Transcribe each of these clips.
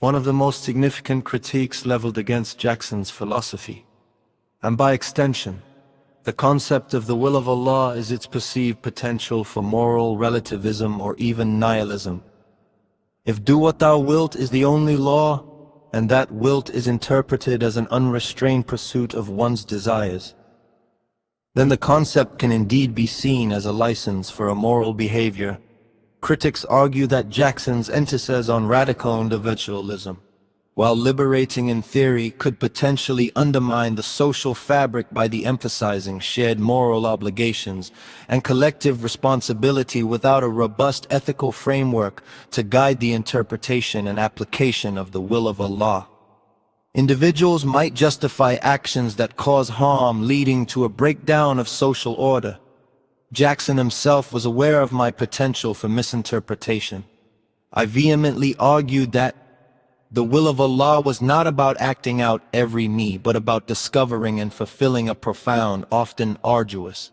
one of the most significant critiques leveled against Jackson's philosophy. And by extension, the concept of the will of Allah is its perceived potential for moral relativism or even nihilism. If do what thou wilt is the only law, and that wilt is interpreted as an unrestrained pursuit of one's desires, then the concept can indeed be seen as a license for immoral behavior. Critics argue that Jackson's emphasis on radical individualism, while liberating in theory, could potentially undermine the social fabric by de-emphasizing shared moral obligations and collective responsibility without a robust ethical framework to guide the interpretation and application of the will of Allah. Individuals might justify actions that cause harm, leading to a breakdown of social order. Jackson himself was aware of my potential for misinterpretation. I vehemently argued that the will of Allah was not about acting out every need, but about discovering and fulfilling a profound, often arduous,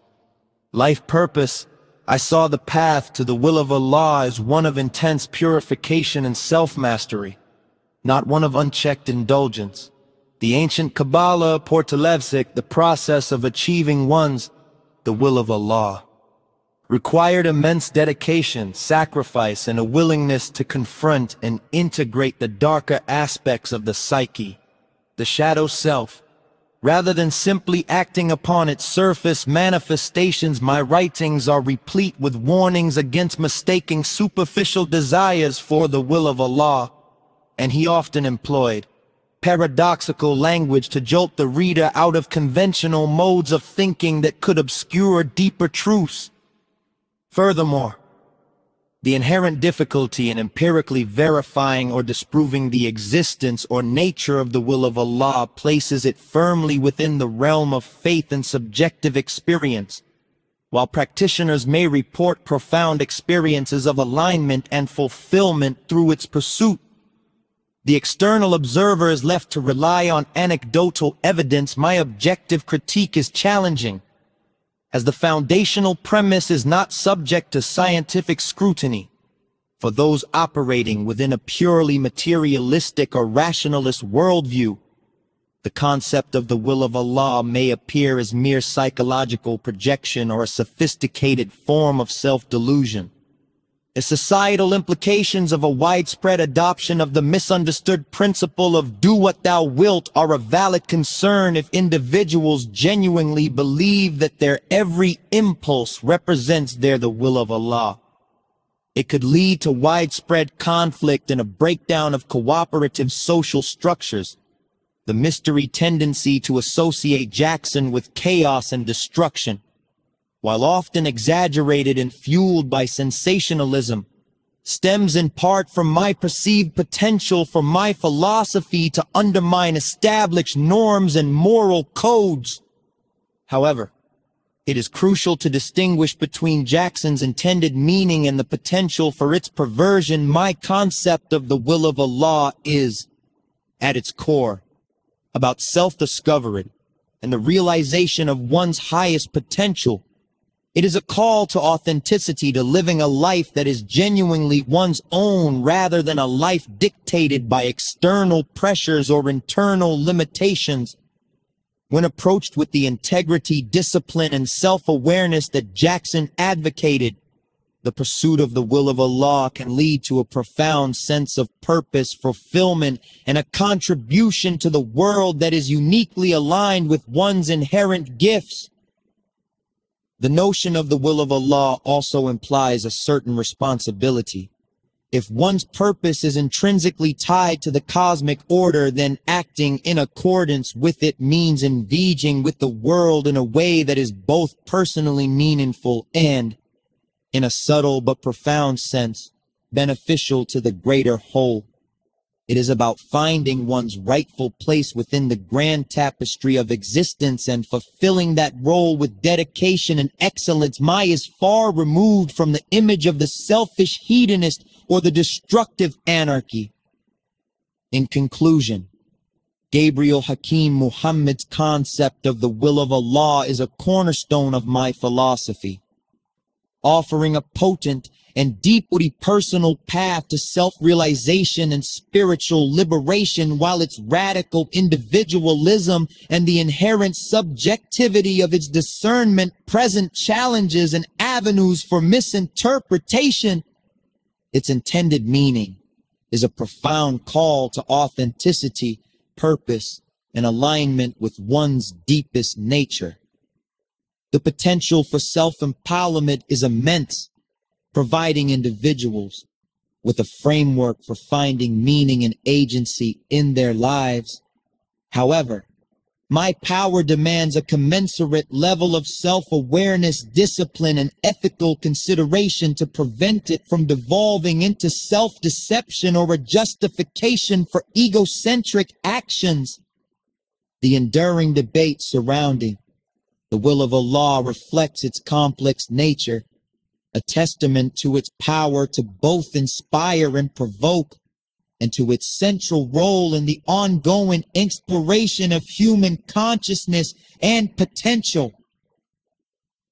life purpose. I saw the path to the will of Allah as one of intense purification and self-mastery, not one of unchecked indulgence. The ancient Kabbalah portfolio, the process of achieving the will of Allah, required immense dedication, sacrifice, and a willingness to confront and integrate the darker aspects of the psyche, the shadow self. Rather than simply acting upon its surface manifestations, my writings are replete with warnings against mistaking superficial desires for the will of Allah, and he often employed paradoxical language to jolt the reader out of conventional modes of thinking that could obscure deeper truths. Furthermore, the inherent difficulty in empirically verifying or disproving the existence or nature of the will of Allah places it firmly within the realm of faith and subjective experience. While practitioners may report profound experiences of alignment and fulfillment through its pursuit, the external observer is left to rely on anecdotal evidence. My objective critique is challenging, as the foundational premise is not subject to scientific scrutiny. For those operating within a purely materialistic or rationalist worldview, the concept of the will of Allah may appear as mere psychological projection or a sophisticated form of self-delusion. The societal implications of a widespread adoption of the misunderstood principle of do what thou wilt are a valid concern if individuals genuinely believe that their every impulse represents the will of Allah. It could lead to widespread conflict and a breakdown of cooperative social structures. The mystery tendency to associate Jackson with chaos and destruction, while often exaggerated and fueled by sensationalism, stems in part from my perceived potential for my philosophy to undermine established norms and moral codes. However, it is crucial to distinguish between Jackson's intended meaning and the potential for its perversion. My concept of the will of Allah is, at its core, about self-discovery and the realization of one's highest potential. It is a call to authenticity, to living a life that is genuinely one's own rather than a life dictated by external pressures or internal limitations. When approached with the integrity, discipline, and self-awareness that Jackson advocated, the pursuit of the will of Allah can lead to a profound sense of purpose, fulfillment, and a contribution to the world that is uniquely aligned with one's inherent gifts. The notion of the will of Allah also implies a certain responsibility. If one's purpose is intrinsically tied to the cosmic order, then acting in accordance with it means engaging with the world in a way that is both personally meaningful and, in a subtle but profound sense, beneficial to the greater whole. It is about finding one's rightful place within the grand tapestry of existence and fulfilling that role with dedication and excellence. Mai is far removed from the image of the selfish hedonist or the destructive anarchy. In conclusion, Gabriel Hakim Muhammad's concept of the will of Allah is a cornerstone of my philosophy, offering a potent and deeply personal path to self-realization and spiritual liberation, while its radical individualism and the inherent subjectivity of its discernment present challenges and avenues for misinterpretation. Its intended meaning is a profound call to authenticity, purpose, and alignment with one's deepest nature. The potential for self-empowerment is immense, providing individuals with a framework for finding meaning and agency in their lives. However, my power demands a commensurate level of self-awareness, discipline, and ethical consideration to prevent it from devolving into self-deception or a justification for egocentric actions. The enduring debate surrounding the will of Allah reflects its complex nature, a testament to its power to both inspire and provoke, and to its central role in the ongoing exploration of human consciousness and potential.